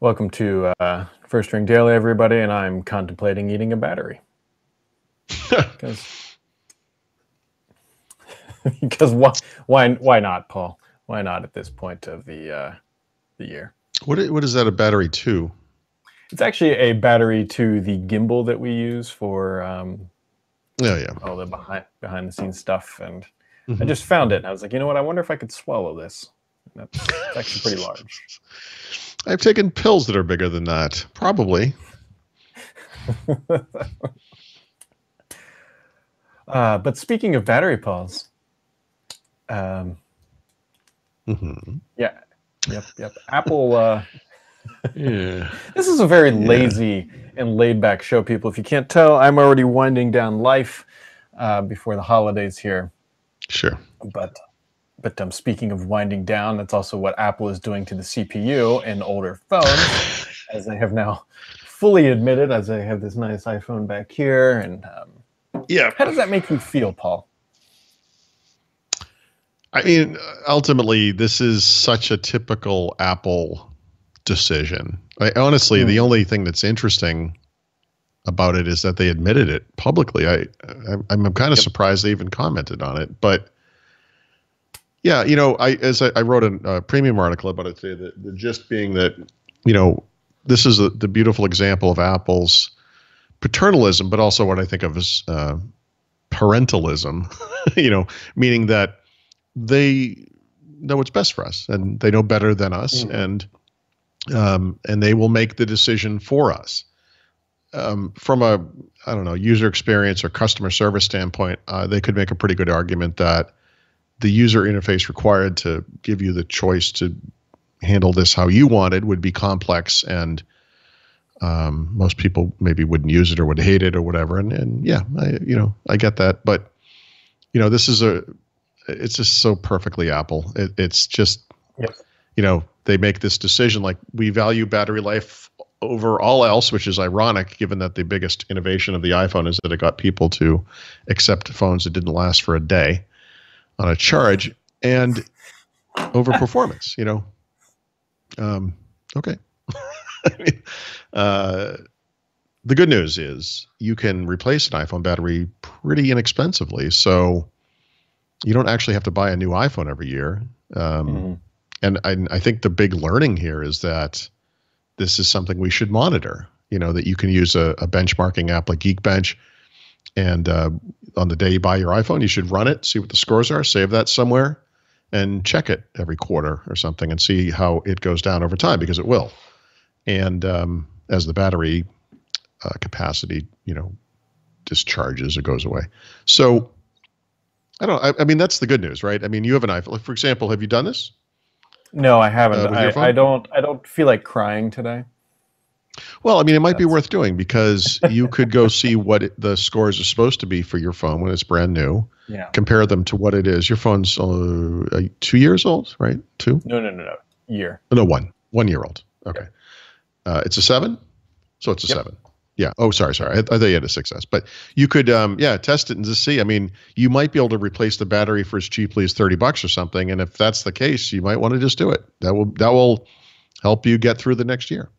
Welcome to First Ring Daily, everybody, and I'm contemplating eating a battery. Because why not, Paul? Why not at this point of the year? What is that a battery to? It's actually a battery to the gimbal that we use for all the behind the scenes stuff. And I just found it, and I was like, you know what? I wonder if I could swallow this. It's actually pretty large. I've taken pills that are bigger than that. Probably. But speaking of battery, Pauls. Yeah. Yep. Apple. Yeah. This is a very lazy and laid back show, people. If you can't tell, I'm already winding down life before the holidays here. Sure. But speaking of winding down, that's also what Apple is doing to the CPU in older phones, as they have now fully admitted, as I have this nice iPhone back here. And how does that make you feel, Paul? I mean, ultimately, this is such a typical Apple decision. Honestly, the only thing that's interesting about it is that they admitted it publicly. I'm kind of surprised they even commented on it, but. Yeah, I wrote a premium article about it today. The gist being that, this is the beautiful example of Apple's paternalism, but also what I think of as parentalism. Meaning that they know what's best for us, and they know better than us, and they will make the decision for us. From a user experience or customer service standpoint, they could make a pretty good argument that the user interface required to give you the choice to handle this how you wanted would be complex, and most people maybe wouldn't use it or would hate it or whatever. And I get that, but this is it's just so perfectly Apple. It's just they make this decision like we value battery life over all else, which is ironic given that the biggest innovation of the iPhone is that it got people to accept phones that didn't last for a day on a charge, and over performance, okay. The good news is you can replace an iPhone battery pretty inexpensively, so you don't actually have to buy a new iPhone every year. And I think the big learning here is that this is something we should monitor, that you can use a benchmarking app like Geekbench. And on the day you buy your iPhone, you should run it, see what the scores are, save that somewhere, and check it every quarter or something and see how it goes down over time, because it will. And as the battery capacity, discharges or goes away. So I mean, that's the good news, right? I mean, you have an iPhone. For example, have you done this? No, I haven't. I don't feel like crying today. Well, I mean, it might be worth doing, because you could go see what the scores are supposed to be for your phone when it's brand new. Yeah. Compare them to what it is. Your phone's 2 years old, right? 2? No. Year. No, 1 year old. Okay. It's a 7? So it's a 7. Yeah. Oh, sorry. I thought you had a 6S. But you could, test it and just see. I mean, you might be able to replace the battery for as cheaply as $30 or something. And if that's the case, you might want to just do it. That will help you get through the next year.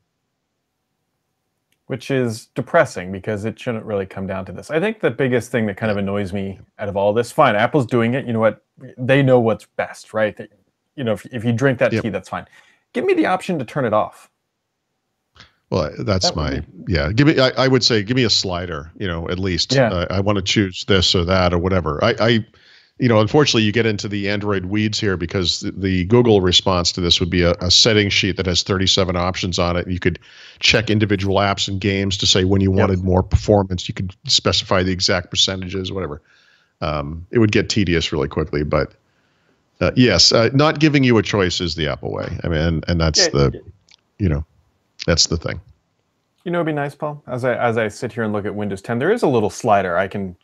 Which is depressing, because it shouldn't really come down to this. I think the biggest thing that kind of annoys me out of all this, fine, Apple's doing it. You know what? They know what's best, right? If you drink that tea, that's fine. Give me the option to turn it off. Well, give me. I would say give me a slider. At least. Yeah. I want to choose this or that or whatever. Unfortunately, you get into the Android weeds here, because the Google response to this would be a setting sheet that has 37 options on it. You could check individual apps and games to say when you wanted more performance. You could specify the exact percentages, whatever. It would get tedious really quickly, but yes, not giving you a choice is the Apple way. I mean, and that's that's the thing. It'd be nice, Paul. As I sit here and look at Windows 10, there is a little slider. I can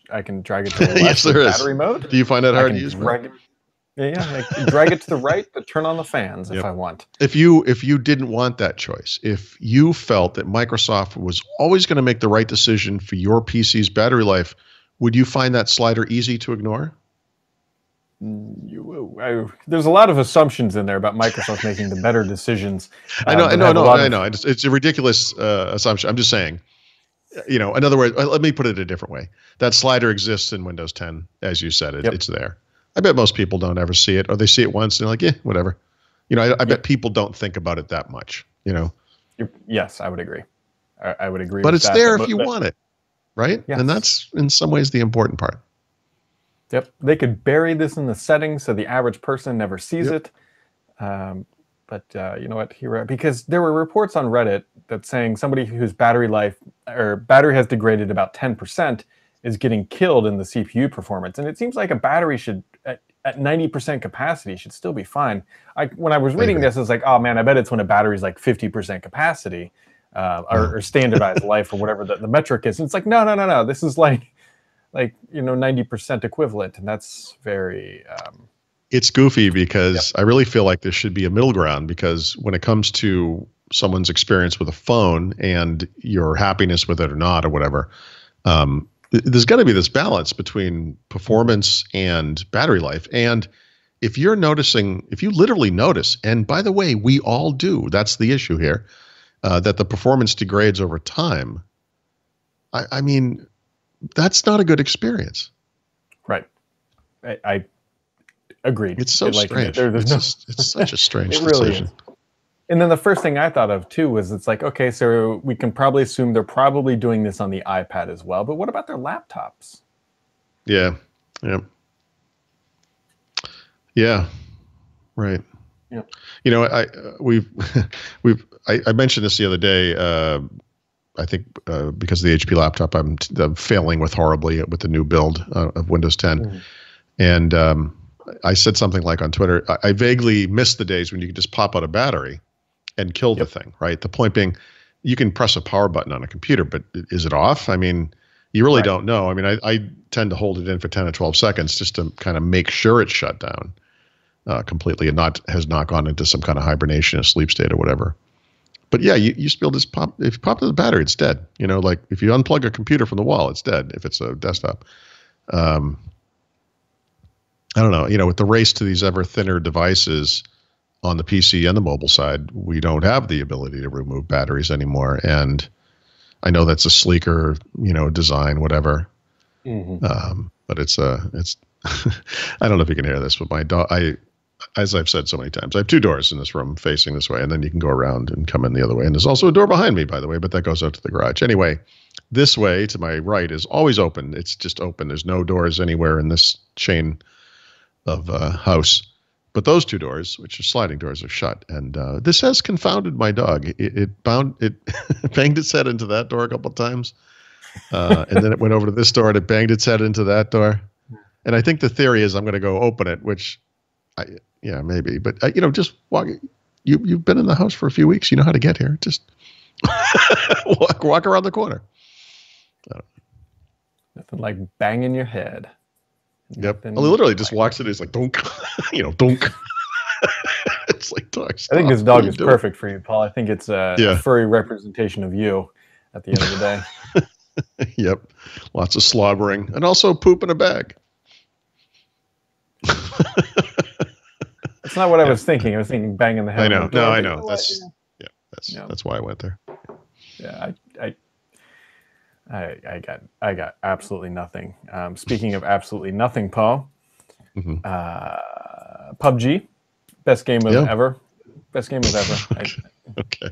drag it to the left. Yes, there is. Battery mode. Do you find that hard to use? Drag it to the right, but turn on the fans if I want. If you didn't want that choice, if you felt that Microsoft was always going to make the right decision for your PC's battery life, would you find that slider easy to ignore? there's a lot of assumptions in there about Microsoft making the better decisions. I know. It's a ridiculous assumption. I'm just saying. In other words, let me put it a different way. That slider exists in Windows 10, as you said. It's there. I bet most people don't ever see it, or they see it once and they're like, yeah, whatever. I bet people don't think about it that much. Yes, I would agree. I would agree. But with it's there if you want it, right? Yes. And that's in some ways the important part. Yep, they could bury this in the settings so the average person never sees it. But you know what? Because there were reports on Reddit that saying somebody whose battery has degraded about 10% is getting killed in the CPU performance. And it seems like a battery should, at 90% capacity, should still be fine. When I was reading this, I was like, oh man, I bet it's when a battery's like 50% capacity or standardized life or whatever the metric is. And it's like, no. This is like 90% equivalent. And that's very... It's goofy because I really feel like there should be a middle ground, because when it comes to someone's experience with a phone and your happiness with it or not or whatever, there's got to be this balance between performance and battery life. And if you literally notice, and by the way, we all do, that's the issue here, that the performance degrades over time. I mean, that's not a good experience. Right. I agreed. It's so strange. It's such a strange decision. Is. And then the first thing I thought of too was it's like, okay, so we can probably assume they're probably doing this on the iPad as well. But what about their laptops? Yeah. Right. Yeah. I mentioned this the other day. I think because of the HP laptop, I'm failing horribly with the new build of Windows 10, and I said something like on Twitter, I vaguely miss the days when you could just pop out a battery and kill the thing, right? The point being, you can press a power button on a computer, but is it off? I mean, you really don't know. I mean, I tend to hold it in for 10 or 12 seconds just to kind of make sure it's shut down completely and has not gone into some kind of hibernation or sleep state or whatever. But yeah, you still just pop. If you pop the battery, it's dead. Like if you unplug a computer from the wall, it's dead. If it's a desktop. I don't know, with the race to these ever thinner devices on the PC and the mobile side, we don't have the ability to remove batteries anymore. And I know that's a sleeker, design, whatever. But it's I don't know if you can hear this, but my dog, as I've said so many times, I have two doors in this room facing this way, and then you can go around and come in the other way. And there's also a door behind me, by the way, but that goes out to the garage. Anyway, this way to my right is always open. It's just open. There's no doors anywhere in this chain of house, but those two doors, which are sliding doors, are shut. And this has confounded my dog. It banged its head into that door a couple of times, and then it went over to this door and it banged its head into that door. And I think the theory is I'm going to go open it, which, maybe. But just walk. You've been in the house for a few weeks. You know how to get here. Just walk around the corner. Nothing like banging your head. Yep. Well, he literally just walks in. He's like, "Donk," donk. It's like, dog. I think this dog is perfect for you, Paul. I think it's a furry representation of you at the end of the day. Yep. Lots of slobbering and also poop in a bag. That's not what I was thinking. I was thinking banging the head. I know. No, I know. That's why I went there. Yeah, I got absolutely nothing. Speaking of absolutely nothing, Paul, PUBG, best game of ever. Best game of ever. Okay.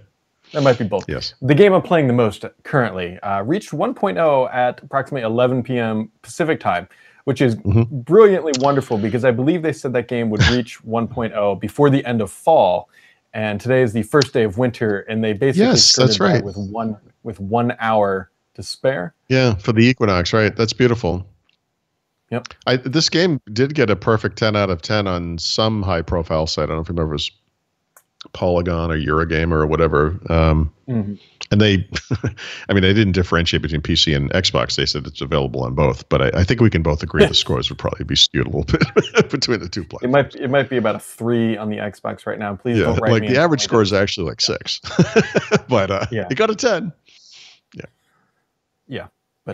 That might be both. Yes. The game I'm playing the most currently reached 1.0 at approximately 11 p.m. Pacific time, which is brilliantly wonderful because I believe they said that game would reach 1.0 before the end of fall. And today is the first day of winter, and they basically that's right. with 1 hour to spare. Yeah, for the equinox, right? That's beautiful. Yep. This game did get a perfect 10 out of 10 on some high-profile site. I don't know if you remember, it was Polygon or Eurogamer or whatever. And they, they didn't differentiate between PC and Xbox. They said it's available on both. But I think we can both agree the scores would probably be skewed a little bit between the two platforms. It might be about a 3 on the Xbox right now. Please don't write me. The average score is actually like 6. But it got a 10. Yeah,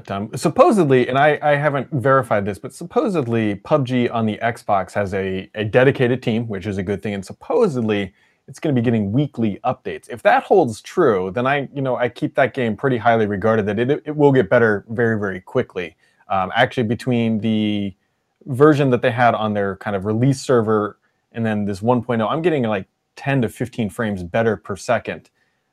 But supposedly, and I haven't verified this, but supposedly PUBG on the Xbox has a dedicated team, which is a good thing, and supposedly it's going to be getting weekly updates. If that holds true, then I keep that game pretty highly regarded, that it will get better very, very quickly. Actually, between the version that they had on their kind of release server and then this 1.0, I'm getting like 10 to 15 frames better per second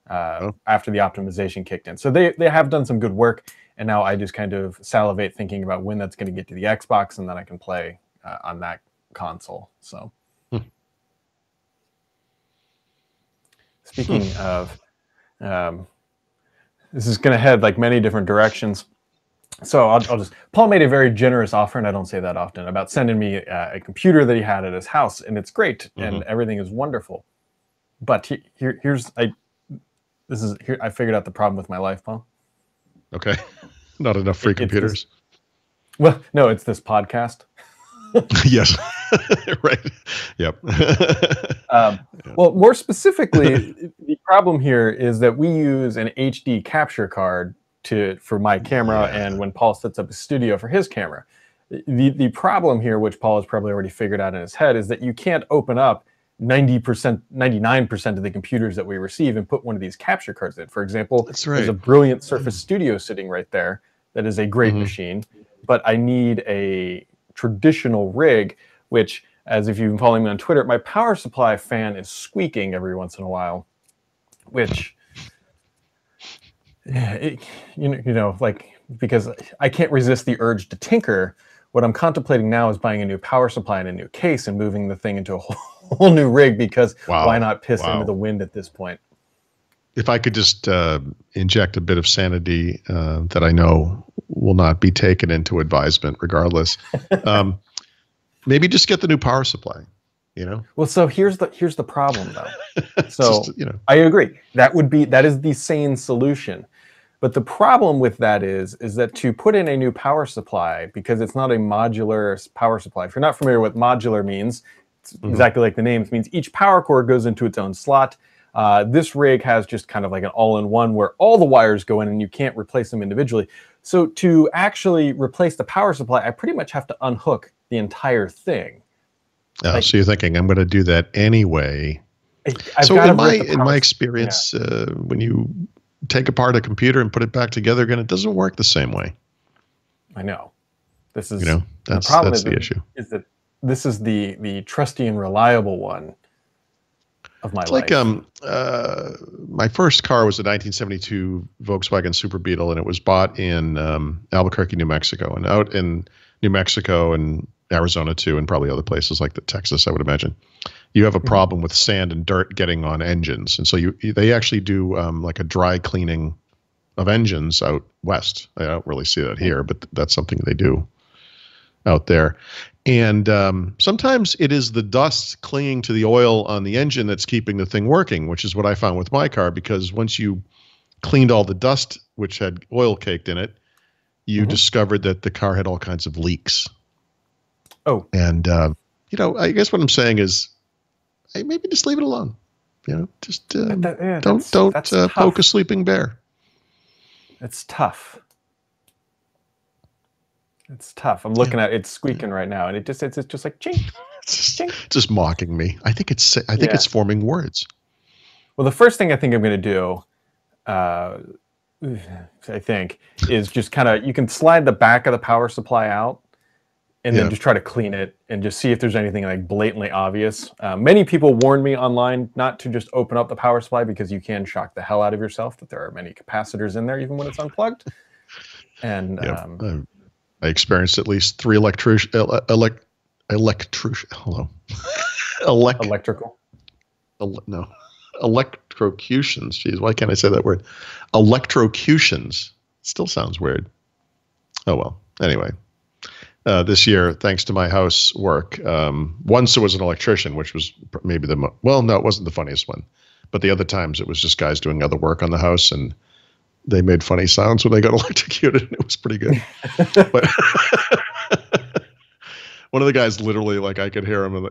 after the optimization kicked in. So they have done some good work. And now I just kind of salivate thinking about when that's going to get to the Xbox, and then I can play on that console. So, speaking of, this is going to head like many different directions. So I'll just. Paul made a very generous offer, and I don't say that often, about sending me a computer that he had at his house, and it's great, and everything is wonderful. But I figured out the problem with my life, Paul. Okay. Not enough free computers. Well, no, it's this podcast. Yes. Right. Yep. Well, more specifically, the problem here is that we use an HD capture card for my camera, and when Paul sets up a studio for his camera. The problem here, which Paul has probably already figured out in his head, is that you can't open up 90%, 99% of the computers that we receive and put one of these capture cards in. For example, there's a brilliant Surface Studio sitting right there that is a great machine, but I need a traditional rig, which, as if you've been following me on Twitter, my power supply fan is squeaking every once in a while, which, because I can't resist the urge to tinker. What I'm contemplating now is buying a new power supply and a new case and moving the thing into a whole new rig, because why not piss into the wind at this point? If I could just inject a bit of sanity that I know will not be taken into advisement regardless, maybe just get the new power supply, Well, so here's the problem though. So I agree. That is the sane solution. But the problem with that is that to put in a new power supply, because it's not a modular power supply. If you're not familiar with what modular means, it's exactly like the name. It means each power cord goes into its own slot. This rig has just kind of like an all-in-one where all the wires go in and you can't replace them individually. So to actually replace the power supply, I pretty much have to unhook the entire thing. So you're thinking, I'm going to do that anyway. So in my experience, when you take apart a computer and put it back together again, it doesn't work the same way. I know. This is that's the issue. Is that this is the trusty and reliable one of my life. Like my first car was a 1972 Volkswagen Super Beetle, and it was bought in Albuquerque, New Mexico, and out in New Mexico and Arizona too, and probably other places like Texas, I would imagine. You have a problem with sand and dirt getting on engines, and so they actually do like a dry cleaning of engines out west. I don't really see that here, but that's something they do out there. And sometimes it is the dust clinging to the oil on the engine that's keeping the thing working, which is what I found with my car, because once you cleaned all the dust, which had oil caked in it, you discovered that the car had all kinds of leaks. Oh. And, I guess what I'm saying is, hey, maybe just leave it alone. Just don't poke a sleeping bear. It's tough. It's tough. I'm looking at it, it's squeaking right now, and it's just like chink, chink. Just mocking me. I think it's forming words. Well, the first thing I think I'm going to do, I think, is just kind of, you can slide the back of the power supply out, and then just try to clean it and just see if there's anything like blatantly obvious. Many people warned me online not to just open up the power supply, because you can shock the hell out of yourself, that there are many capacitors in there even when it's unplugged. And I experienced at least 3 electrocutions. Jeez, why can't I say that word? Electrocutions. Still sounds weird. Oh, well. Anyway. This year, thanks to my housework, once there was an electrician, which was maybe no, it wasn't the funniest one. But the other times, it was just guys doing other work on the house, and they made funny sounds when they got electrocuted, and it was pretty good. But one of the guys literally, like, I could hear him, and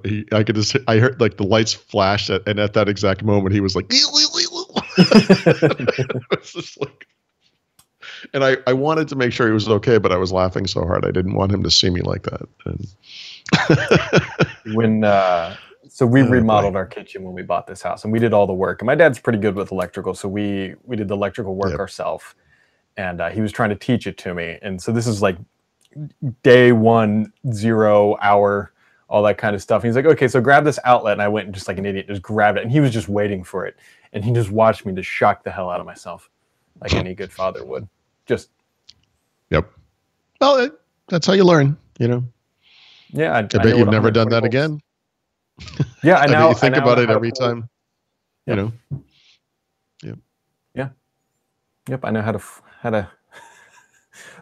I heard like the lights flashed, and at that exact moment, he was like, it was just like, And I wanted to make sure he was okay, but I was laughing so hard I didn't want him to see me like that. When so we remodeled our kitchen when we bought this house, and we did all the work. And my dad's pretty good with electrical, so we did the electrical work ourselves. And he was trying to teach it to me. And so this is like day 1, 0 hour, all that kind of stuff. And he's like, okay, so grab this outlet. And I went and just like an idiot, just grabbed it. And he was just waiting for it. And he just watched me just shock the hell out of myself, like any good father would. Just. Yep. Well, that's how you learn, you know. Yeah. I bet you've never done that again. Yeah, I know. You think about it every time, you know. Yep. Yeah. Yep. I know how to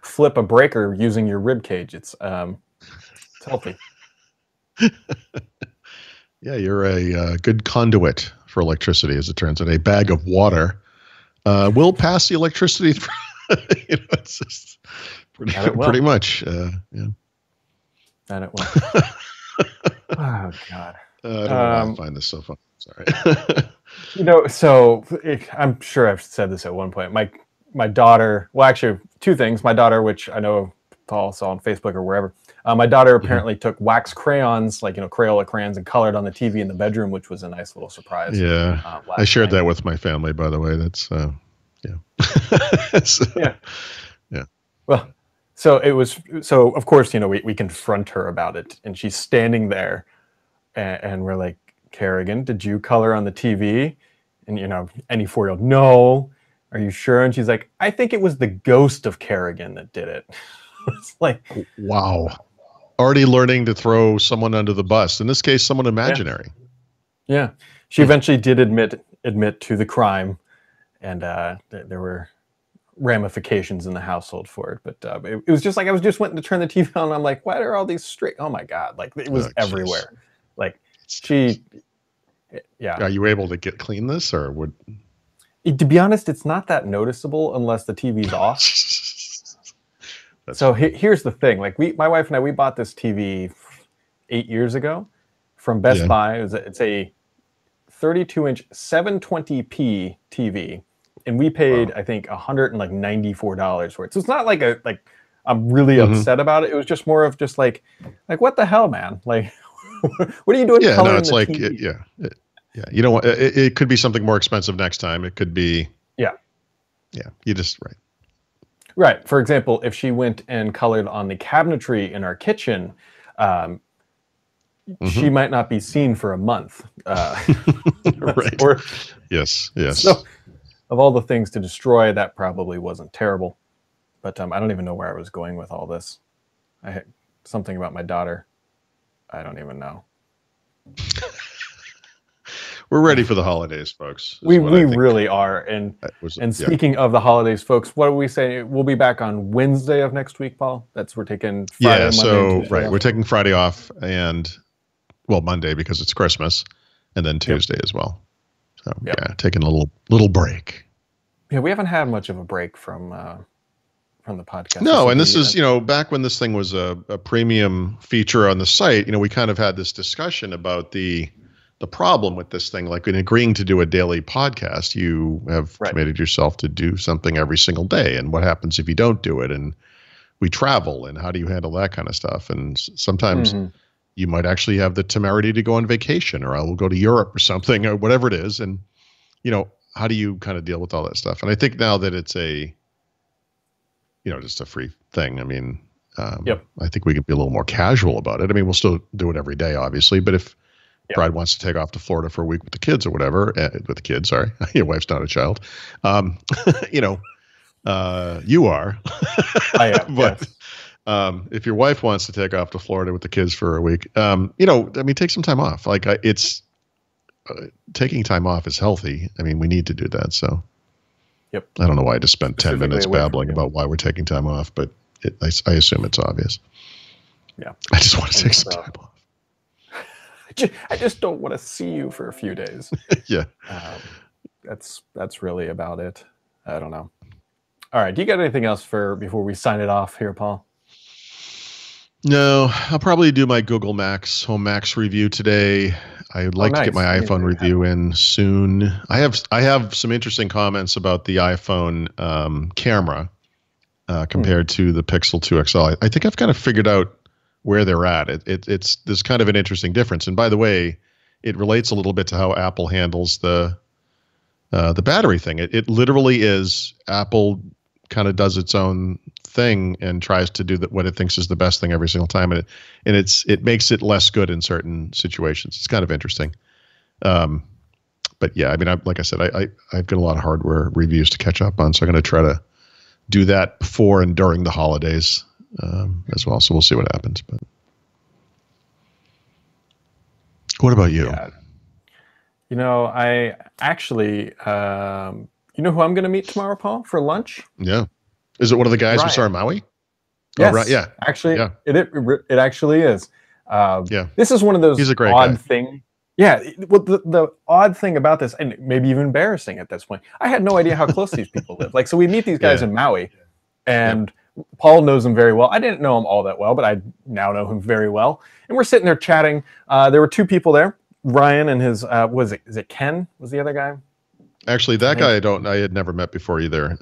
flip a breaker using your rib cage. It's healthy. Yeah, you're a good conduit for electricity, as it turns out. A bag of water will pass the electricity through. You know, it's just pretty much. Yeah. And it will. Oh God. I don't know why I find this so fun. Sorry. You know, so I'm sure I've said this at one point. My daughter, well, actually, two things. My daughter, which I know Paul saw on Facebook or wherever, my daughter apparently took wax crayons, like, you know, Crayola crayons, and colored on the TV in the bedroom, which was a nice little surprise. Yeah, I shared that with my family, by the way. That's yeah. Yeah. Well, so it was. So of course, you know, we confront her about it, and she's standing there, and we're like, Kerrigan, did you color on the TV? And, you know, any 4-year-old, no. Are you sure? And she's like, I think it was the ghost of Kerrigan that did it. It's like, wow. Already learning to throw someone under the bus. In this case, someone imaginary. Yeah. She eventually did admit to the crime, and there were ramifications in the household for it. But it was just like, I was just wanting to turn the TV on, and I'm like, why are all these straight? Oh my God. Like, it was everywhere. Like, yeah. Are you able to clean this, or would? To be honest, it's not that noticeable unless the TV's off. So here's the thing: like my wife and I, we bought this TV 8 years ago from Best Buy. It's a 32-inch 720p TV, and we paid I think $194 for it. So it's not like I'm really upset about it. It was just more of just like what the hell, man? Like, what are you doing? Yeah, no, it's like TV? Yeah, you don't want it could be something more expensive next time. It could be yeah. You just right. For example, if she went and colored on the cabinetry in our kitchen, she might not be seen for a month. Right. Or, yes. So, of all the things to destroy, that probably wasn't terrible. But I don't even know where I was going with all this. I had something about my daughter. I don't even know. We're ready for the holidays, folks. We really are. And speaking of the holidays, folks, what do we say? We'll be back on Wednesday of next week, Paul. We're taking Friday, Monday, we're taking Friday off, and Monday because it's Christmas, and then Tuesday as well. So taking a little break. Yeah, we haven't had much of a break from the podcast. No, and this is, back when this thing was a premium feature on the site, we kind of had this discussion about the problem with this thing. Like, in agreeing to do a daily podcast, you have committed yourself to do something every single day. And what happens if you don't do it? And we travel, and how do you handle that kind of stuff? And sometimes you might actually have the temerity to go on vacation, or I will go to Europe or something, or whatever it is. And, how do you kind of deal with all that stuff? And I think now that it's just a free thing, I mean, I think we could be a little more casual about it. I mean, we'll still do it every day, obviously, but if Bride wants to take off to Florida for a week with the kids or whatever, with the kids, sorry, your wife's not a child. You are. I am. But if your wife wants to take off to Florida with the kids for a week, take some time off. Like, taking time off is healthy. I mean, we need to do that. So, I don't know why I just spent 10 minutes babbling about why we're taking time off, but I assume it's obvious. Yeah. I just want to take some time off. I just don't want to see you for a few days. Yeah. That's really about it. I don't know. All right. Do you got anything else before we sign it off here, Paul? No, I'll probably do my Google Home Max review today. I'd like to get my iPhone review in soon. I have some interesting comments about the iPhone camera. compared to the Pixel 2 XL. I think I've kind of figured out where they're at. It's there's kind of an interesting difference. And by the way, it relates a little bit to how Apple handles the battery thing. It literally is Apple kind of does its own thing and tries to do what it thinks is the best thing every single time, and it makes it less good in certain situations. It's kind of interesting. But yeah, I mean, like I said, I've got a lot of hardware reviews to catch up on, so I'm going to try to do that before and during the holidays as well. So we'll see what happens. But what about you? Yeah. You know, I actually, you know who I'm going to meet tomorrow, Paul, for lunch? Yeah. Is it one of the guys Ryan. we saw in Maui? Yes. Oh, right. Yeah. Actually, yeah. It actually is. Yeah. This is one of those He's a great odd guy. thing. Yeah. Well, the odd thing about this, and maybe even embarrassing at this point, I had no idea how close these people live. Like, so we meet these guys in Maui, and Paul knows them very well. I didn't know him all that well, but I now know him very well. And we're sitting there chatting. There were two people there. Ryan and his is it Ken was the other guy? Actually, that guy I had never met before either.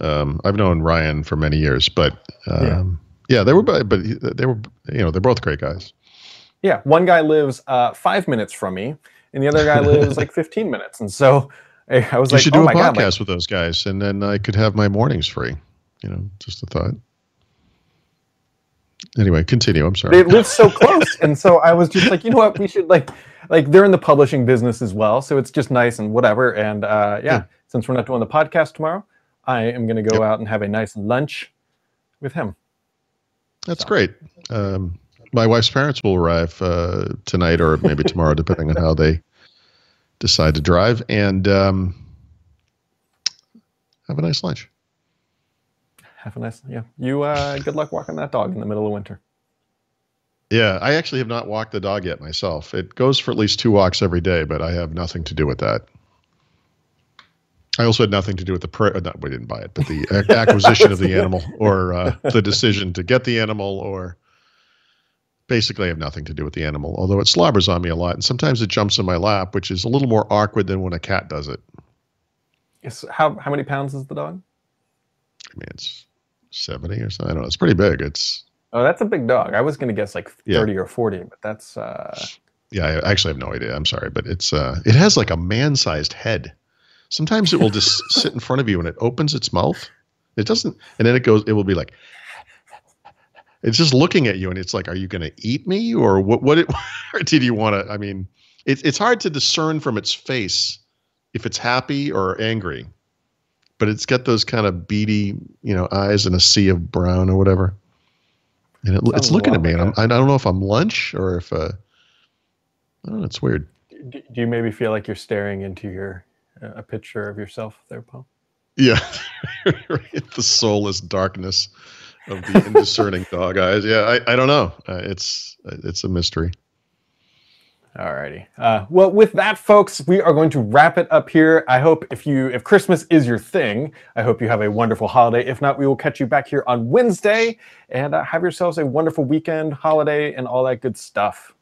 I've known Ryan for many years, but they were they're both great guys. Yeah, one guy lives 5 minutes from me, and the other guy lives like 15 minutes. And so I was like, you should do a podcast with those guys, and then I could have my mornings free. You know, just a thought. Anyway, continue. I'm sorry. They live so close, and so I was just like, you know what, we should like they're in the publishing business as well, so it's just nice and whatever. And since we're not doing the podcast tomorrow, I am going to go out and have a nice lunch with him. That's great. My wife's parents will arrive tonight or maybe tomorrow, depending on how they decide to drive, and have a nice lunch. Have a nice, You good luck walking that dog in the middle of winter. Yeah, I actually have not walked the dog yet myself. It goes for at least 2 walks every day, but I have nothing to do with that. I also had nothing to do with we didn't buy it, but the acquisition of the animal, or the decision to get the animal, or basically I have nothing to do with the animal, although it slobbers on me a lot, and sometimes it jumps in my lap, which is a little more awkward than when a cat does it. Yes. How many pounds is the dog? I mean, it's 70 or something. I don't know. It's pretty big. Oh, that's a big dog. I was going to guess like 30 or 40, but that's... Yeah, I actually have no idea. I'm sorry, but it has like a man-sized head. Sometimes it will just sit in front of you and it opens its mouth. It doesn't, and then it will be like, it's just looking at you and it's like, are you going to eat me or what or did you want to, I mean, it's hard to discern from its face if it's happy or angry, but it's got those kind of beady, eyes and a sea of brown or whatever. And it's looking at me and I don't know if I'm lunch or if, I don't know, it's weird. Do you maybe feel like you're staring into a picture of yourself there, Paul? Yeah. The soulless darkness of the indiscerning dog eyes. Yeah, I don't know. It's a mystery. Alrighty. Well, with that, folks, we are going to wrap it up here. I hope if Christmas is your thing, I hope you have a wonderful holiday. If not, we will catch you back here on Wednesday, and have yourselves a wonderful weekend, holiday, and all that good stuff.